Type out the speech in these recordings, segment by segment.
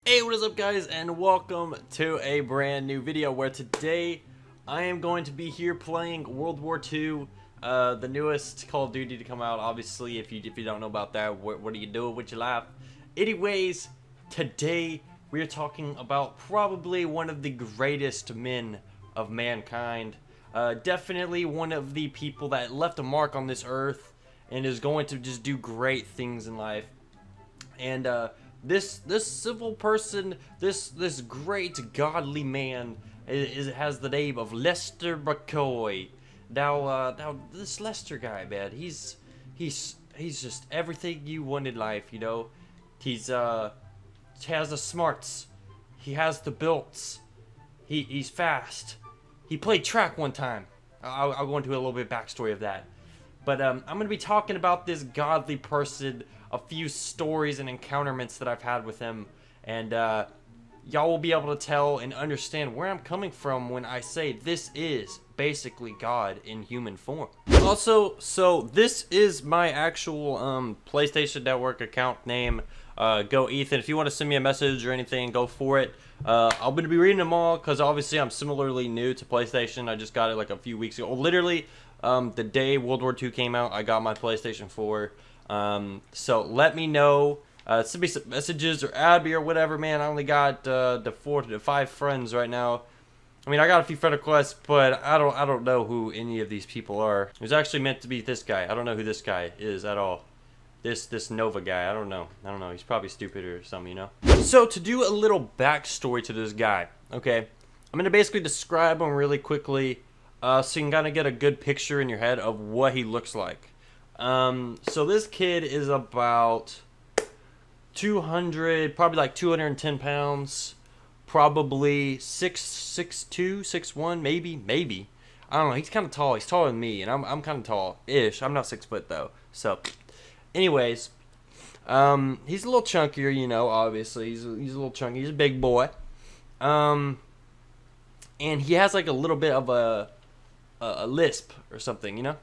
Hey, what is up guys, and welcome to a brand new video where today I am going to be here playing World War II, the newest Call of Duty to come out. Obviously, if you don't know about that, what are you doing with your life? Anyways, today we are talking about probably one of the greatest men of mankind. Definitely one of the people that left a mark on this earth and is going to just do great things in life. And this civil person, this great godly man has the name of Lester McCoy. Now this Lester guy, man, he's just everything you want in life, you know. He has the smarts, he has the builds, he's fast. He played track one time. I'll go into a little bit backstory of that. But I'm going to be talking about this godly person, a few stories and encounterments that I've had with him, and y'all will be able to tell and understand where I'm coming from when I say this is basically God in human form. Also, so this is my actual PlayStation Network account name, Go Ethan. If you want to send me a message or anything, go for it. I'm going to be reading them all because obviously I'm similarly new to PlayStation. I just got it like a few weeks ago. Literally, the day World War II came out, I got my PlayStation 4. So let me know, send me some messages or add me or whatever, man. I only got the 4 to 5 friends right now. I mean, I got a few friend requests, but I don't know who any of these people are. It was actually meant to be this guy. I don't know who this guy is at all. This Nova guy, I don't know. He's probably stupid or something, you know. So to do a little backstory to this guy, okay, I'm gonna basically describe him really quickly, so you can kind of get a good picture in your head of what he looks like. So this kid is about 200, probably like 210 pounds, probably 6'2", 6'1", maybe. I don't know. He's kind of tall. He's taller than me, and I'm kind of tall-ish. I'm not 6 foot though. So, anyways, he's a little chunkier, you know. Obviously, he's a little chunky. He's a big boy. And he has like a little bit of a lisp or something, you know.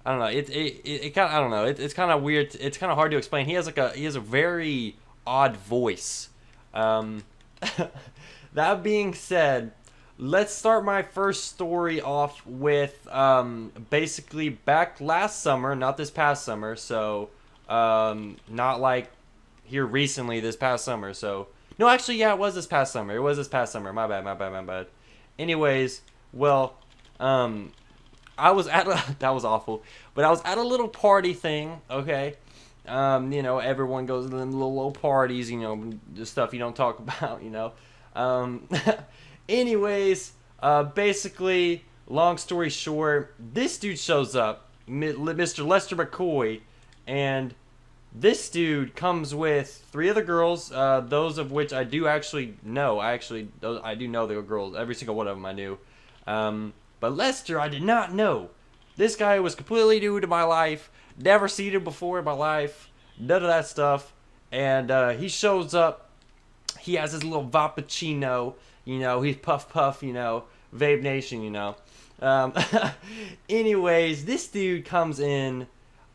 I don't know. It kind of, I don't know. It's kind of weird. It's kind of hard to explain. He has a very odd voice. That being said, let's start my first story off with basically back last summer, not this past summer. So not like here recently, this past summer. So no, actually, yeah, it was this past summer. It was this past summer. My bad. Anyways, well, I was at that was awful, but I was at a little party thing, okay? You know, everyone goes to them little parties, you know, the stuff you don't talk about, you know. Anyways, basically, long story short, this dude shows up, Mr. Lester McCoy, and this dude comes with 3 other girls, those of which I do actually know. I do know the girls, every single one of them I knew. But Lester, I did not know. This guy was completely new to my life. Never seen him before in my life. None of that stuff. And he shows up. He has his little Vappuccino. You know, he's puff, you know. Vape Nation, you know. Anyways, this dude comes in.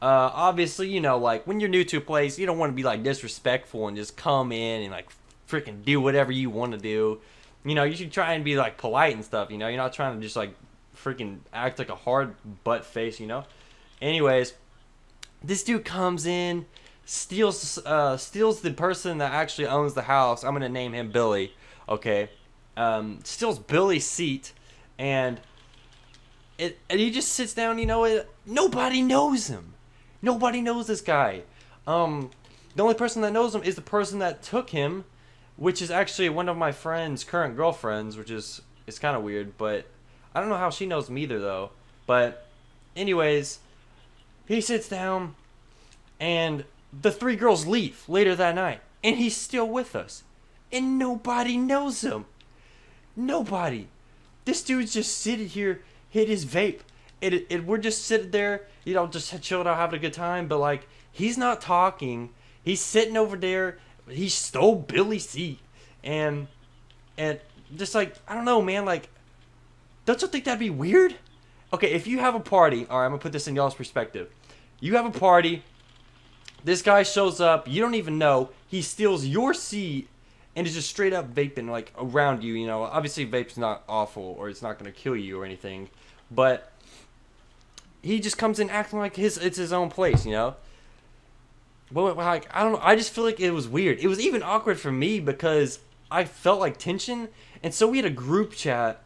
Obviously, you know, like, when you're new to a place, you don't want to be, like, disrespectful and just come in and, like, freaking do whatever you want to do. You know, you should try and be, like, polite and stuff, you know. You're not trying to just, like, freaking act like a hard butt face, you know. Anyways, this dude comes in, steals the person that actually owns the house. I'm gonna name him Billy, okay. Steals Billy's seat, and he just sits down, you know. Nobody knows him. Nobody knows this guy. The only person that knows him is the person that took him, which is actually one of my friend's current girlfriends, which is kind of weird, but I don't know how she knows me either, though. But anyways, he sits down, and the 3 girls leave later that night, and he's still with us, and nobody knows him. Nobody. This dude's just sitting here, hit his vape, and we're just sitting there, you know, just chilling out, having a good time. But like, he's not talking. He's sitting over there. He stole Billy's seat, and just like, I don't know, man. Like, don't you think that'd be weird? Okay, if you have a party, all right, I'm gonna put this in y'all's perspective. You have a party. This guy shows up. You don't even know. He steals your seat, and is just straight up vaping like around you. You know, obviously vape's not awful or it's not gonna kill you or anything, but he just comes in acting like it's his own place. You know. But like I don't know, I just feel like it was weird. It was even awkward for me because I felt like tension, and so we had a group chat,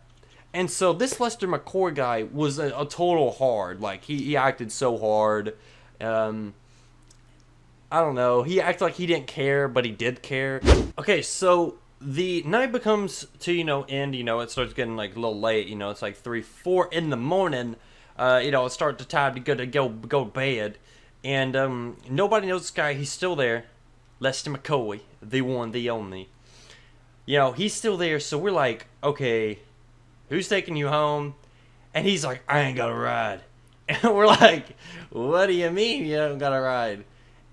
and so this Lester McCoy guy was a total hard. Like he acted so hard. I don't know. He acted like he didn't care, but he did care. Okay, so the night becomes to, you know, end. You know, it starts getting like a little late. You know, it's like 3, 4 in the morning. You know, it starts the time to go to bed, and nobody knows this guy. He's still there, Lester McCoy, the one, the only. You know, he's still there. So we're like, okay, who's taking you home? And he's like, I ain't got a ride. And we're like, what do you mean you don't got a ride?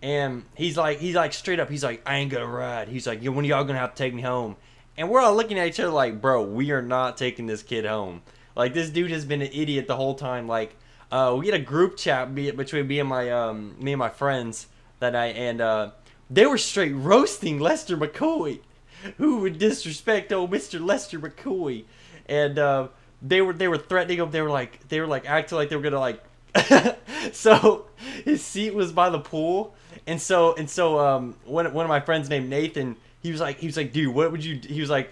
And he's like straight up, he's like, I ain't gonna ride. He's like, when y'all gonna have to take me home? And we're all looking at each other like, bro, we are not taking this kid home. Like, this dude has been an idiot the whole time. Like, we had a group chat between me and my friends that night, and they were straight roasting Lester McCoy. Who would disrespect old Mr. Lester McCoy? And they were threatening him. They were like acting like they were gonna like. So his seat was by the pool, and so one of my friends named Nathan, he was like, dude, what would you? He was like,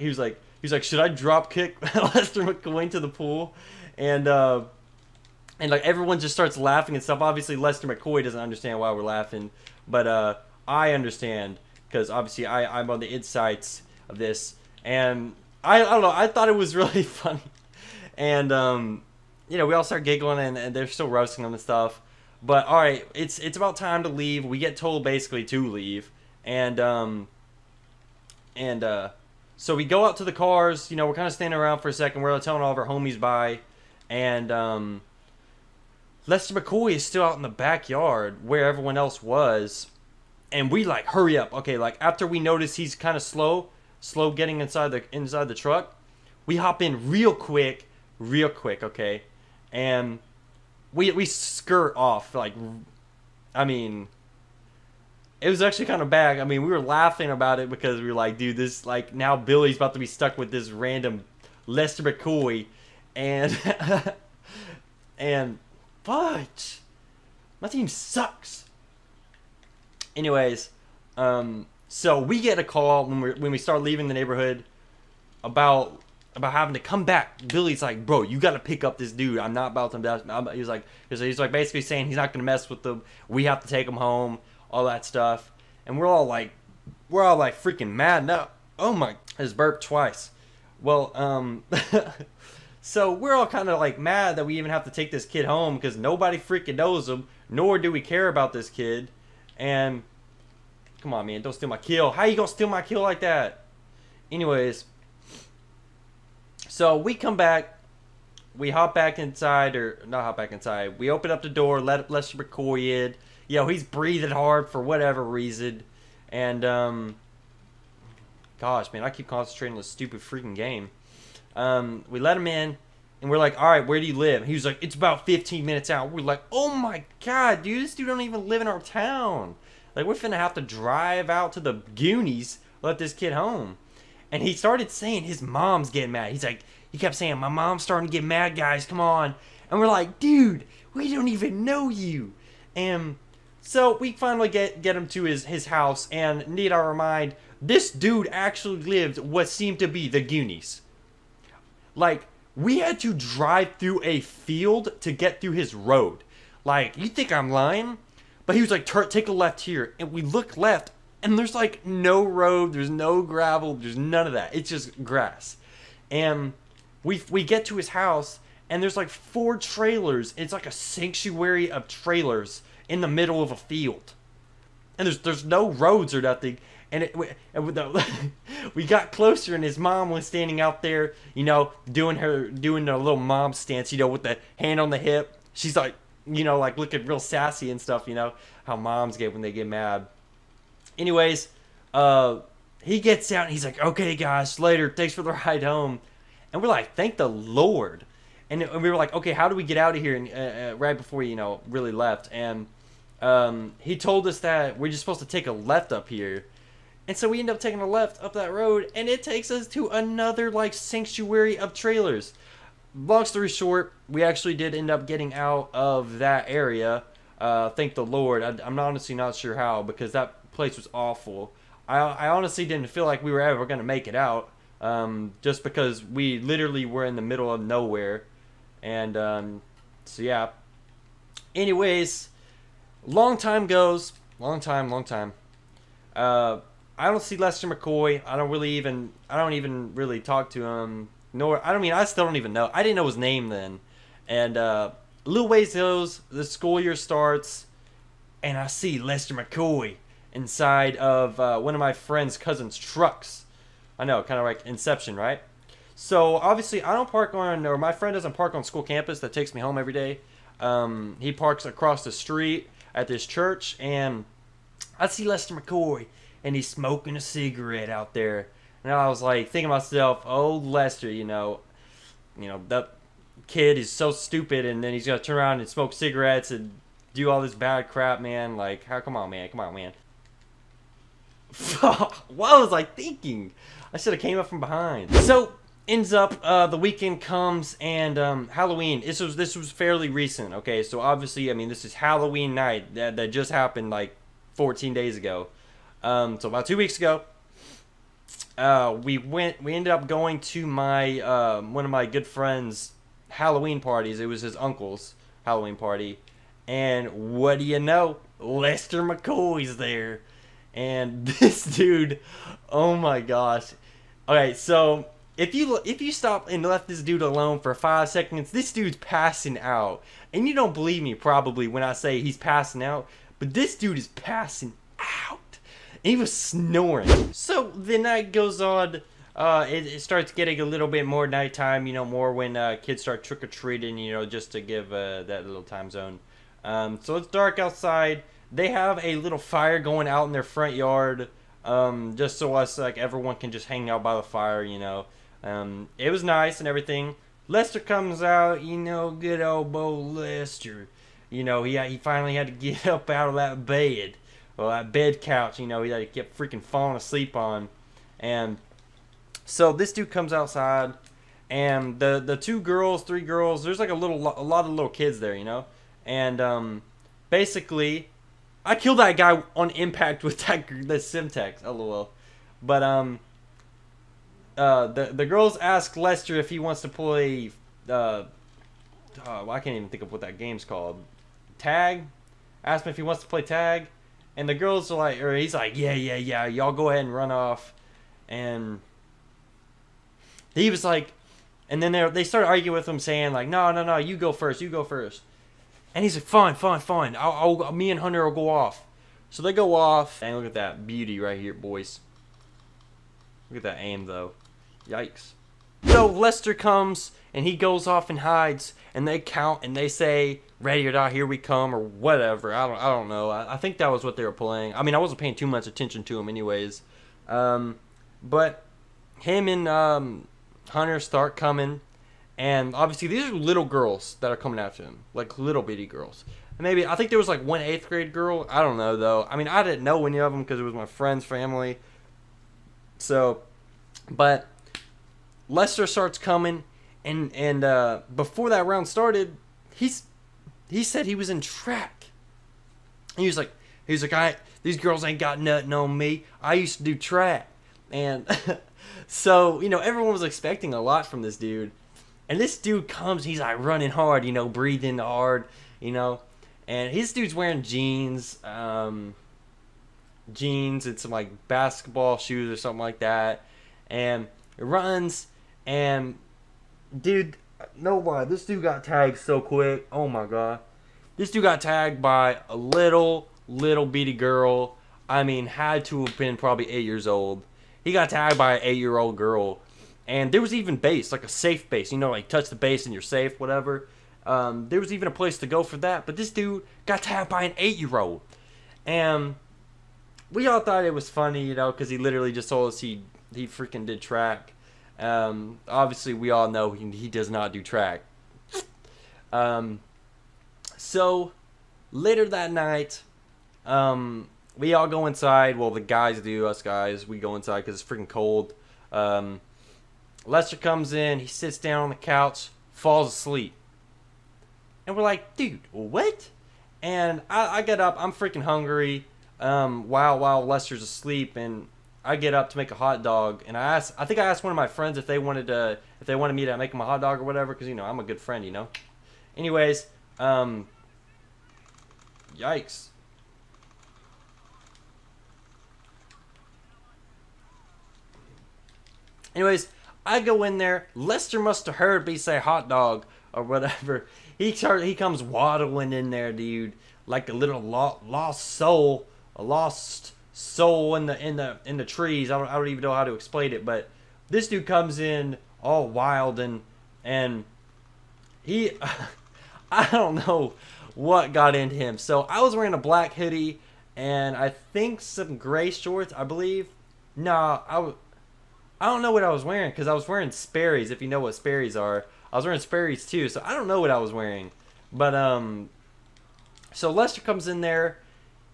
should I drop kick Lester McCoy into the pool? And like everyone just starts laughing and stuff. Obviously Lester McCoy doesn't understand why we're laughing, but I understand because obviously I'm on the insights of this, and I don't know. I thought it was really funny, and you know, we all start giggling, and they're still roasting them and stuff. But all right, it's about time to leave. We get told basically to leave, and so we go out to the cars. You know, we're kind of standing around for a second. We're telling all of our homies bye, and Lester McCoy is still out in the backyard where everyone else was, and we like hurry up. Okay, like after we notice he's kind of slow getting inside the truck, we hop in real quick. Okay. And we skirt off, like, I mean, it was actually kind of bad. I mean, we were laughing about it because we were like, dude, this, like, now Billy's about to be stuck with this random Lester McCoy, and, and, fudge, my team sucks. Anyways, so we get a call when we start leaving the neighborhood about having to come back. Billy's like, bro, you got to pick up this dude. I'm not about to. He's like basically saying he's not gonna mess with them. We have to take him home, all that stuff. And we're all like freaking mad now. Oh my, I just burped twice. Well, so we're all kind of like mad that we even have to take this kid home because nobody freaking knows him, nor do we care about this kid. And come on, man, don't steal my kill. How you gonna steal my kill like that? Anyways. So we come back, we hop back inside, or not hop back inside. We open up the door, let Lester McCoy in. You know, he's breathing hard for whatever reason. And, gosh, man, I keep concentrating on this stupid freaking game. We let him in, and we're like, all right, where do you live? He was like, it's about 15 minutes out. We're like, oh my God, dude, this dude don't even live in our town. Like, we're finna have to drive out to the Goonies, let this kid home. And he started saying his mom's getting mad. He's like, he kept saying, my mom's starting to get mad, guys, come on. And we're like, dude, we don't even know you. And so we finally get him to his house. And need I remind, this dude actually lived what seemed to be the Goonies. Like, we had to drive through a field to get through his road. Like, you think I'm lying? But he was like, take a left here. And we look left. And there's like no road, there's no gravel, there's none of that. It's just grass. And we get to his house, and there's like 4 trailers. It's like a sanctuary of trailers in the middle of a field. And there's no roads or nothing. And we got closer, and his mom was standing out there, you know, doing a little mom stance, you know, with the hand on the hip. She's like, you know, like looking real sassy and stuff, you know, how moms get when they get mad. Anyways, he gets out and he's like, okay, guys, later. Thanks for the ride home. And we're like, thank the Lord. And we were like, okay, how do we get out of here? And right before, you know, really left. And he told us that we're just supposed to take a left up here. And so we end up taking a left up that road, and it takes us to another like sanctuary of trailers. Long story short, we actually did end up getting out of that area. Thank the Lord. I'm honestly not sure how, because that place was awful. I honestly didn't feel like we were ever going to make it out, just because we literally were in the middle of nowhere. And so yeah. Anyways, long time goes. Long time. I don't see Lester McCoy. I don't even really talk to him. Nor, I still don't even know. I didn't know his name then. And a little ways goes, the school year starts, and I see Lester McCoy inside of one of my friend's cousin's trucks. I know, kind of like Inception, right? So obviously I don't park on, or my friend doesn't park on school campus that takes me home every day. He parks across the street at this church, and I see Lester McCoy, and he's smoking a cigarette out there. And I was like thinking to myself, oh, Lester, you know, that kid is so stupid, and then he's gonna turn around and smoke cigarettes and do all this bad crap, man. Like, come on, man. What was I thinking? I should have came up from behind. So ends up the weekend comes, and Halloween. This was fairly recent. Okay, so obviously, this is Halloween night that just happened like 14 days ago. So about 2 weeks ago, we ended up going to my one of my good friends' Halloween parties. It was his uncle's Halloween party, and what do you know, Lester McCoy's there. And this dude, oh my gosh. Okay, so if you stop and left this dude alone for 5 seconds, this dude's passing out. And you don't believe me probably when I say he's passing out, but this dude is passing out. And he was snoring. So the night goes on. It starts getting a little bit more nighttime, more when kids start trick-or-treating, just to give that little time zone. So it's dark outside. They have a little fire going out in their front yard, just so everyone can just hang out by the fire, It was nice and everything. Lester comes out, good old Bo Lester. He finally had to get up out of that bed. Well, that bed couch, he kept freaking falling asleep on. And so this dude comes outside, and the 2 girls, 3 girls, there's like a lot of little kids there, And basically, I killed that guy on impact with the Simtex, lol. But the girls ask Lester if he wants to play I can't even think of what that game's called. Tag? Asked him if he wants to play tag. And the girls are like, or he's like, yeah, y'all go ahead and run off. And he was like, and then they started arguing with him, saying like, no, you go first. And he's like, fine. Me and Hunter will go off. So they go off. And look at that beauty right here, boys. Look at that aim, though. Yikes. So Lester comes, and he goes off and hides. And they count, and they say, ready or not, here we come, or whatever. I don't know. I think that was what they were playing. I wasn't paying too much attention to him anyways. But him and Hunter start coming. And obviously, these are little girls that are coming after him. Like, little bitty girls. And I think there was like one 8th grade girl. I don't know, though. I didn't know any of them because it was my friend's family. So, but Lester starts coming. And before that round started, he said he was in track. He was like, these girls ain't got nothing on me. I used to do track. And so, everyone was expecting a lot from this dude. And this dude comes, he's like running hard, breathing hard, and his dude's wearing jeans and some like basketball shoes or something like that, and it runs, and dude, no lie, this dude got tagged so quick. Oh my god, this dude got tagged by a little bitty girl. Had to have been probably 8 years old. He got tagged by an 8-year-old girl. And there was even base, like a safe base. Like touch the base and you're safe, whatever. There was even a place to go for that. But this dude got tagged by an 8-year-old. And we all thought it was funny, because he literally just told us he freaking did track. Obviously, we all know he does not do track. So, later that night, we all go inside. Well, the guys do. Us guys, we go inside because it's freaking cold. Lester comes in. He sits down on the couch, falls asleep. And we're like, dude, what? And I get up. I'm freaking hungry. While Lester's asleep, and I get up to make a hot dog. And I think I asked one of my friends if they wanted me to make them a hot dog or whatever, because I'm a good friend, Anyways, yikes. Anyways, I go in there. Lester must have heard me say hot dog or whatever. He comes waddling in there, dude, like a little lost soul, a lost soul in the trees. I don't even know how to explain it, but this dude comes in all wild and he, I don't know what got into him. So I was wearing a black hoodie and I think some gray shorts, I believe. Nah, I don't know what I was wearing because I was wearing Sperry's, if you know what Sperry's are. I was wearing Sperry's too, so I don't know what I was wearing. But, so Lester comes in there.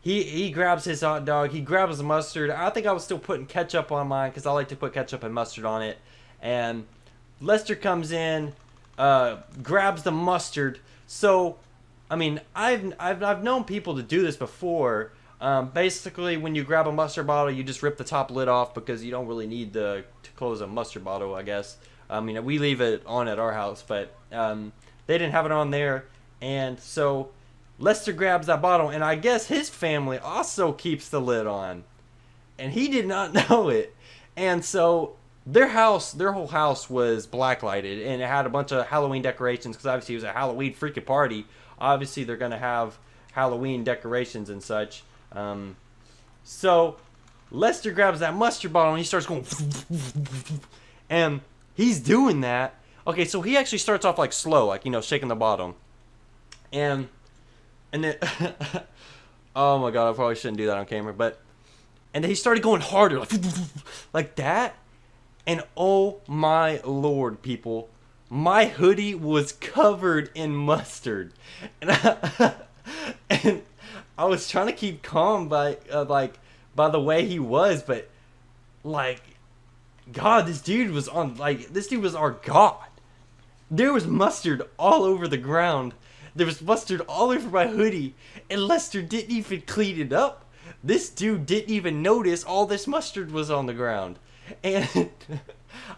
He grabs his hot dog. He grabs the mustard. I think I was still putting ketchup on mine because I like to put ketchup and mustard on it. And Lester comes in, grabs the mustard. So, I mean, I've known people to do this before. Basically, when you grab a mustard bottle, you just rip the top lid off because you don't really need to close a mustard bottle, I guess. I mean, we leave it on at our house, but they didn't have it on there. And so Lester grabs that bottle, and I guess his family also keeps the lid on. And he did not know it. And so their whole house was black lighted, and it had a bunch of Halloween decorations because obviously it was a Halloween freaking party. Obviously, they're going to have Halloween decorations and such. So Lester grabs that mustard bottle and he starts going and he's doing that. Okay, so he actually starts off like slow, like shaking the bottom. And then oh my god, I probably shouldn't do that on camera, but and then he started going harder like that. And oh my lord, people, my hoodie was covered in mustard. And I was trying to keep calm by the way he was, but like, God, this dude was our God. There was mustard all over the ground. There was mustard all over my hoodie, and Lester didn't even clean it up. This dude didn't even notice all this mustard was on the ground. And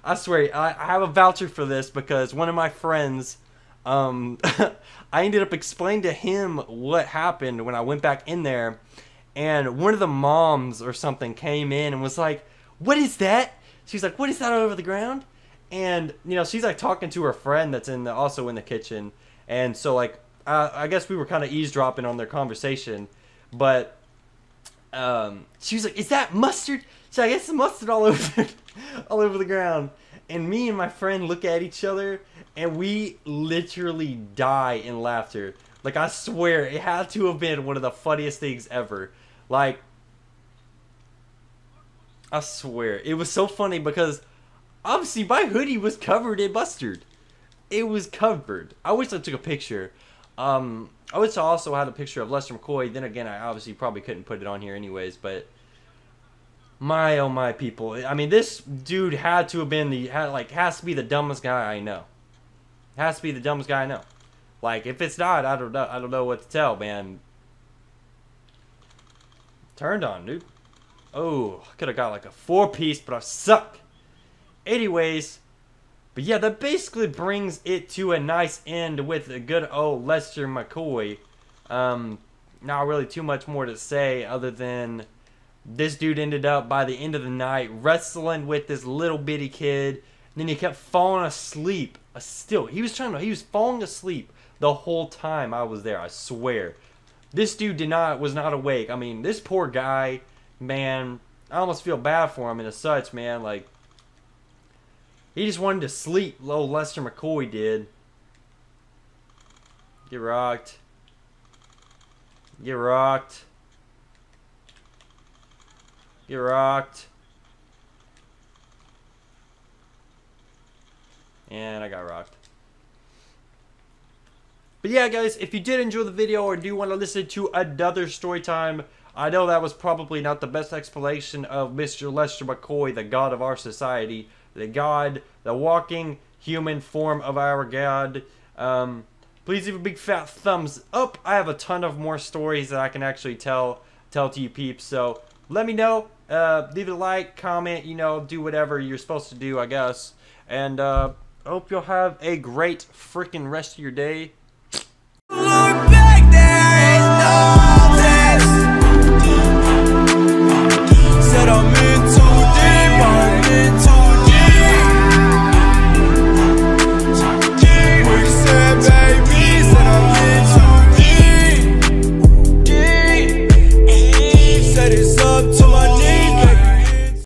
I swear, I have a voucher for this because one of my friends, I ended up explaining to him what happened when I went back in there, and one of the moms or something came in and was like, "What is that?" She's like, "What is that all over the ground?" And she's like talking to her friend that's also in the kitchen, and so like I guess we were kind of eavesdropping on their conversation, but she was like, "Is that mustard?" So I guess it's mustard all over the ground, and me and my friend look at each other. And we literally die in laughter. Like, I swear, it had to have been one of the funniest things ever. Like, I swear. It was so funny because, obviously, my hoodie was covered in mustard. It was covered. I wish I took a picture. I wish I also had a picture of Lester McCoy. Then again, I obviously probably couldn't put it on here anyways. But, my, oh my, people. I mean, this dude had to have been has to be the dumbest guy I know. Has to be the dumbest guy I know. Like, if it's not, I don't know what to tell, man. Turned on, dude. Oh, I could have got like a 4-piece, but I suck. Anyways, but yeah, that basically brings it to a nice end with a good old Lester McCoy. Not really too much more to say other than this dude ended up by the end of the night wrestling with this little bitty kid. And then he kept falling asleep. He was falling asleep the whole time I was there, I swear. This dude was not awake. I mean, this poor guy, man, I almost feel bad for him and as such, man. Like, he just wanted to sleep, little Lester McCoy did. Get rocked. Get rocked. Get rocked. And I got rocked. But yeah, guys, if you did enjoy the video or do want to listen to another story time, I know that was probably not the best explanation of Mr. Lester McCoy, the god of our society, the walking human form of our god. Please leave a big fat thumbs up. I have a ton of more stories that I can actually tell to you peeps. So let me know. Leave a like, comment, you know, do whatever you're supposed to do, I guess. And I hope you'll have a great freaking rest of your day.